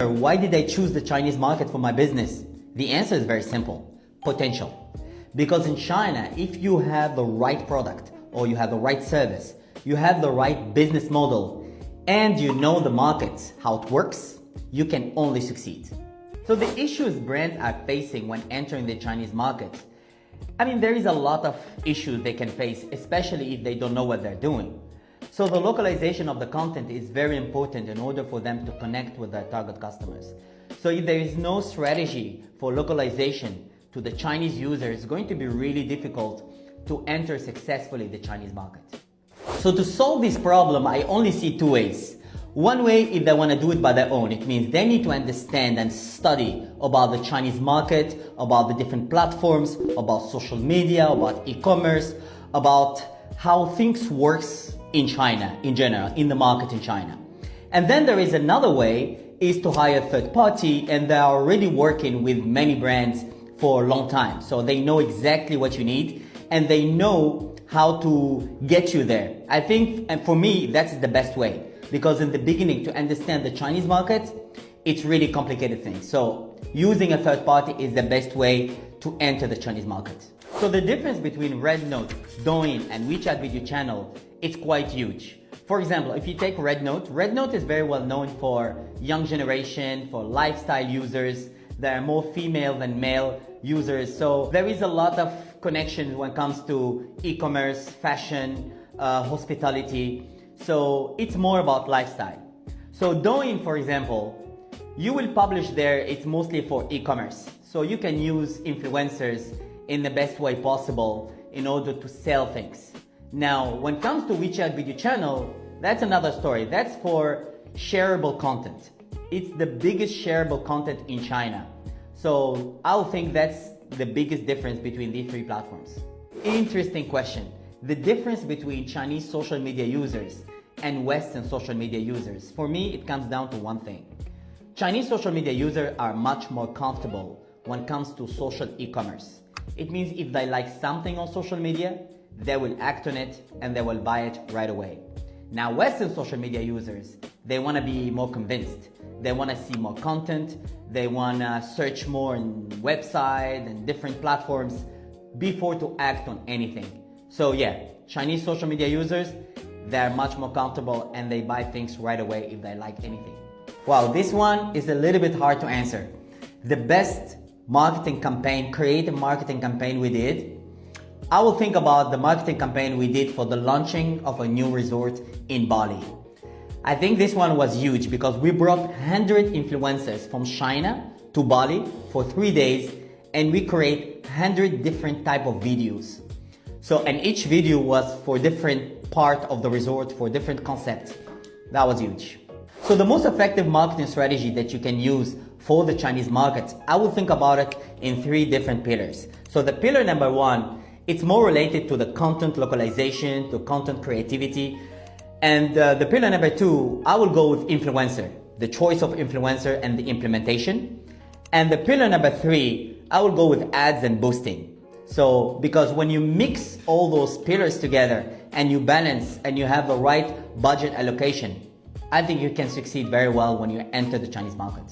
Why did I choose the Chinese market for my business? The answer is very simple: potential. Because in China, if you have the right product or you have the right service, you have the right business model, and you know the market, how it works, you can only succeed. So the issues brands are facing when entering the Chinese market, there is a lot of issues they can face, especially if they don't know what they're doing. So the localization of the content is very important in order for them to connect with their target customers. So if there is no strategy for localization to the Chinese user, it's going to be really difficult to enter successfully the Chinese market. So to solve this problem, I only see two ways. One way, if they want to do it by their own, it means they need to understand and study about the Chinese market, about the different platforms, about social media, about e-commerce, about how things works in China in general, in the market in China. And then there is another way, is to hire a third party, and they are already working with many brands for a long time. So they know exactly what you need, and they know how to get you there. I think, and for me, that's the best way. Because in the beginning, to understand the Chinese market, it's really complicated thing. So using a third party is the best way to enter the Chinese market. So the difference between RedNote, Douyin, and WeChat video channel, it's quite huge. For example, if you take RedNote is very well known for young generation, for lifestyle users. There are more female than male users. So there is a lot of connection when it comes to e-commerce, fashion, hospitality. So it's more about lifestyle. So Douyin, for example, you will publish there, it's mostly for e-commerce. So you can use influencers in the best way possible in order to sell things. Now, when it comes to WeChat video channel, that's another story. That's for shareable content. It's the biggest shareable content in China. So I'll think that's the biggest difference between these three platforms. Interesting question. The difference between Chinese social media users and Western social media users, for me, it comes down to one thing. Chinese social media users are much more comfortable when it comes to social e-commerce. It means if they like something on social media, they will act on it and they will buy it right away. Now, Western social media users, they want to be more convinced. They want to see more content. They want to search more on websites and different platforms before to act on anything. So yeah, Chinese social media users, they're much more comfortable and they buy things right away if they like anything. Wow, this one is a little bit hard to answer. The best marketing campaign, creative marketing campaign we did, I will think about the marketing campaign we did for the launching of a new resort in Bali. I think this one was huge because we brought 100 influencers from China to Bali for 3 days and we create 100 different type of videos. So, and each video was for different part of the resort, for different concepts. That was huge. So the most effective marketing strategy that you can use for the Chinese market, I would think about it in 3 different pillars. So the pillar number 1, it's more related to the content localization, to content creativity. And the pillar number 2, I will go with influencer, the choice of influencer and the implementation. And the pillar number 3, I will go with ads and boosting. So, because when you mix all those pillars together and you balance and you have the right budget allocation, I think you can succeed very well when you enter the Chinese market.